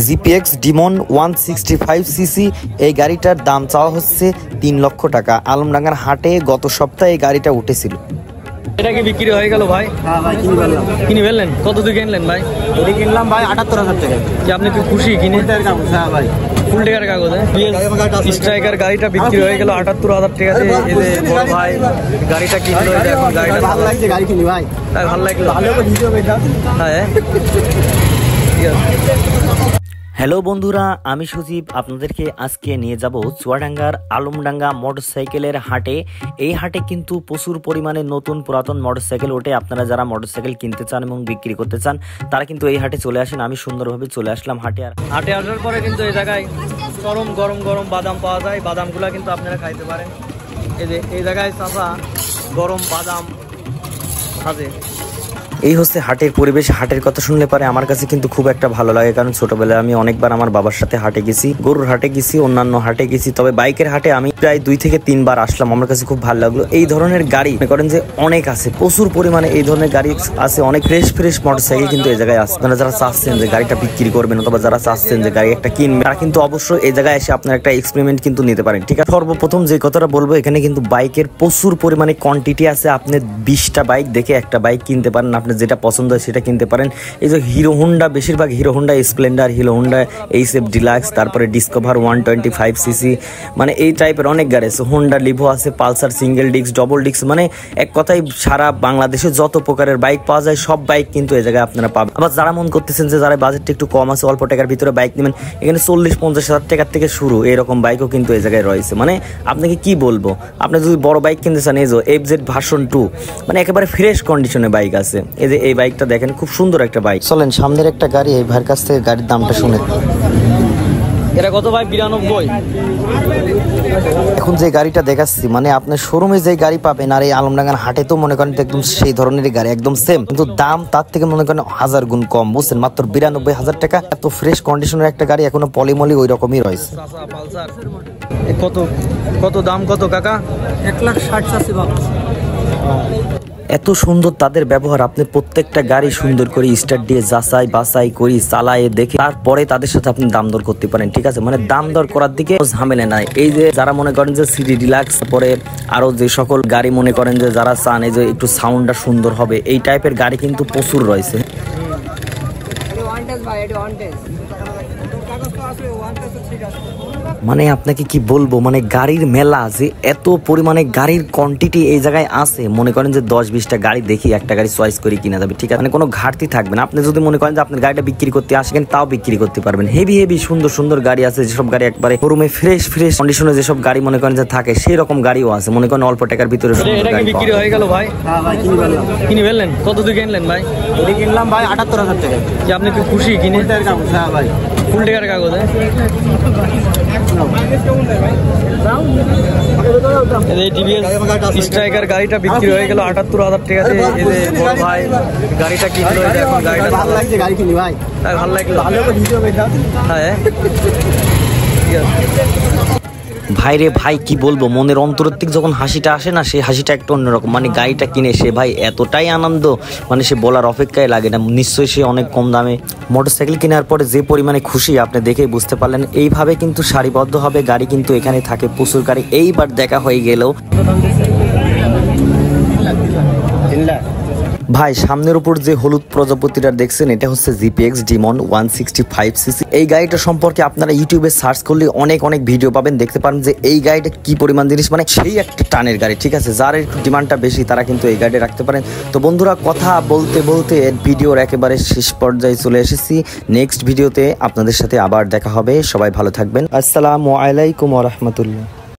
GPX Demon 165cc এই গাড়িটার দাম চাওয়া হচ্ছে 3 লক্ষ টাকা। আলমডাঙ্গার হাটে গত সপ্তাহে এই গাড়িটা উঠেছিল। এটা কি বিক্রি হয়ে গেল ভাই? হ্যাঁ ভাই, কিনে ফেললেন। কত দিয়ে কিনলেন ভাই? এটা কিনলাম ভাই 78,000 টাকা। কি আপনি কি খুশি কিনে? হ্যাঁ ভাই, ফুল টাকার কাগজে স্ট্রাইকার গাড়িটা বিক্রি হয়ে গেল 78,000 টাকা দিয়ে। এদের বড় ভাই গাড়িটা কিনলো, এখন গাড়িটা ভালো লাগছে, গাড়ি কিনি ভাই। তাই ভালো লাগলো। হ্যাঁ, হ্যালো বন্ধুরা, আমি সুজিব আপনাদেরকে আজকে নিয়ে যাব চুয়াডাঙ্গার আলমডাঙ্গা মোটরসাইকেলের হাটে। এই হাটে কিন্তু প্রচুর পরিমাণে নতুন পুরাতন মোটরসাইকেল ওঠে। আপনারা যারা মোটরসাইকেল কিনতে চান এবং বিক্রি করতে চান তারা কিন্তু এই হাটে চলে আসেন। আমি সুন্দরভাবে চলে আসলাম হাটে। আর হাটে আসার পরে কিন্তু এই জায়গায় গরম গরম গরম বাদাম পাওয়া যায়। বাদামগুলা কিন্তু আপনারা খাইতে পারেন। এই জায়গায় চাচা গরম বাদাম ভাজে। এই হচ্ছে হাটের পরিবেশ। হাটের কথা শুনলে পারে আমার কাছে কিন্তু খুব একটা ভালো লাগে, কারণ ছোটবেলায় আমি অনেকবার আমার বাবার সাথে হাটে গেছি, গরুর হাটে গেছি, অন্যান্য হাটে গেছি। তবে বাইকের হাটে আমি প্রায় 2 থেকে 3 বার আসলাম। আমার কাছে খুব ভালো লাগলো। এই ধরনের গাড়ি মনে করেন যে অনেক আছে, প্রচুর পরিমাণে এই ধরনের গাড়ি আছে। অনেক ফ্রেশ মোটরসাইকেল কিন্তু এই জায়গায় আছে। আপনারা যারা চাচ্ছেন যে গাড়িটা বিক্রি করবেন অথবা যারা চাচ্ছেন যে গাড়ি একটা কিনবেন, তারা কিন্তু অবশ্যই এই জায়গায় এসে আপনার একটা এক্সপেরিমেন্ট কিন্তু নিতে পারেন। ঠিক আছে, সর্বপ্রথম যে কথাটা বলবো, এখানে কিন্তু বাইকের প্রচুর পরিমাণে কোয়ান্টিটি আছে। আপনি 20টা বাইক দেখে একটা বাইক কিনতে পারেন। আপনার যেটা পছন্দ হয় সেটা কিনতে পারেন। এই যে হিরো হোন্ডা, বেশিরভাগ hero Honda Splendor, hero Honda HF deluxe, তারপরে ডিসকভার 125cc, মানে এই টাইপের অনেক গাড়ি আছে। হোন্ডা লিভো আছে, Pulsar single disc, double disc, মানে এক কথায় সারা বাংলাদেশে যত প্রকারের বাইক পাওয়া যায় সব বাইক কিন্তু এই জায়গায় আপনারা পাবেন। আবার যারা মন করতেছেন যে যারা বাজেটটা একটু কম আছে, অল্প টাকার ভিতরে বাইক নেবেন, এখানে 40-50 হাজার টাকার থেকে শুরু এরকম বাইকও কিন্তু এই জায়গায় রয়েছে। মানে আপনাকে কি বলবো, আপনি যদি বড় বাইক কিনতে চান, এই যে FZ ভার্সন 2, মানে একেবারে ফ্রেশ কন্ডিশনে বাইক আছে। এই যে এই বাইকটা দেখেন, খুব সুন্দর একটা বাইক। চলেন সামনের একটা গাড়ি, এই ভাইয়ের কাছ থেকে গাড়ির দামটা শুনে। এটা কত ভাই? 92। এখন যে গাড়িটা দেখাচ্ছি, মানে আপনার শোরুমে যে গাড়ি পাবেন আর এই আলমডাঙ্গার হাটে তো মনে করেন একদম সেই ধরনের গাড়ি, একদম সেম, কিন্তু দাম তার থেকে মনে করেন 1000 গুণ কম। বুঝছেন, মাত্র 92,000 টাকা। এত ফ্রেশ কন্ডিশনের একটা গাড়ি, এখনো পলিমলি ওই রকমই রয়েছে। কত দাম কত কাকা? 1,60,000 এত সুন্দর তাদের ব্যবহার। আপনি প্রত্যেকটা গাড়ি সুন্দর করে স্টার্ট দিয়ে যাচাই বাছাই করি চালায় দেখে তারপরে তাদের সাথে আপনি দাম দর করতে পারেন। ঠিক আছে, মানে দাম দর করার দিকে ঝামেলা নাই। এই যে যারা মনে করেন যে সিডি ডিলাক্স, পরে আরো যে সকল গাড়ি মনে করেন যে যারা চান এই যে একটু সাউন্ডটা সুন্দর হবে, এই টাইপের গাড়ি কিন্তু প্রচুর রয়েছে। মানে আপনাকে কি বলবো, মানে গাড়ির মেলা, যে এত পরিমাণে গাড়ির কোয়ান্টিটি এই জায়গায় আছে। মনে করেন যে 10-20টা গাড়ি দেখি একটা গাড়ি চয়েস করে কিনা যাবে। ঠিক আছে, মানে কোনো ঘাটতি থাকবে না। আপনি যদি মনে করেন যে আপনার গাড়িটা বিক্রি করতে আসেন, তাও বিক্রি করতে পারবেন। হেভি সুন্দর গাড়ি আছে, যেসব গাড়ি একবারে শোরুমে ফ্রেশ কন্ডিশনে যেসব গাড়ি মনে করেন যে থাকে, সেই রকম গাড়িও আছে। মনে করেন অল্প টাকার ভিতরে বিক্রি হয়ে গেল ভাই। হ্যাঁ ভাই, কিনে ফেললেন। কত দিয়ে কিনলেন ভাই? এটা কিনলাম ভাই 78,000 টাকা। কি আপনি কি খুশি কিনে? হ্যাঁ ভাই, ফুল টাকার কাগজে স্ট্রাইকার গাড়িটা বিক্রি হয়ে গেল 78,000 টাকা দিয়ে। এদের বড় ভাই গাড়িটা কিনলো, এখন গাড়িটা ভালো লাগছে, গাড়ি কিনি ভাই। তাই ভালো লাগলো। হ্যাঁ, ভাইরে ভাই, কি বলবো, মনের অন্তর থেকে যখন হাসিটা আসে না, সেই হাসিটা একটু অন্যরকম। মানে গাড়িটা কিনে সে ভাই এতটাই আনন্দ, মানে সে বলার অপেক্ষায় লাগে না। নিশ্চয়ই সে অনেক কম দামে মোটরসাইকেল কেনার পরে যে পরিমাণে খুশি আপনি দেখেই বুঝতে পারলেন। এইভাবে কিন্তু সারিবদ্ধ হবে গাড়ি কিন্তু এখানে থাকে প্রচুর গাড়ি। এইবার দেখা হয়ে গেল ভাই, সামনের উপর যে হলুদ প্রজাপতিটা দেখছেন, এটা হচ্ছে জিপিএক্স ডিমন 165cc। এই গাড়িটা সম্পর্কে আপনারা ইউটিউবে সার্চ করলে অনেক ভিডিও পাবেন, দেখতে পারেন যে এই গাড়িটা কি পরিমাণ জিনিস, মানে সেই একটা টানের গাড়ি। ঠিক আছে, যার একটু ডিমান্ডটা বেশি তারা কিন্তু এই গাড়ি রাখতে পারেন। তো বন্ধুরা, কথা বলতে ভিডিওর একেবারে শেষ পর্যায়ে চলে এসেছি। নেক্সট ভিডিওতে আপনাদের সাথে আবার দেখা হবে। সবাই ভালো থাকবেন। আসসালামু আলাইকুম ওয়া রাহমাতুল্লাহ।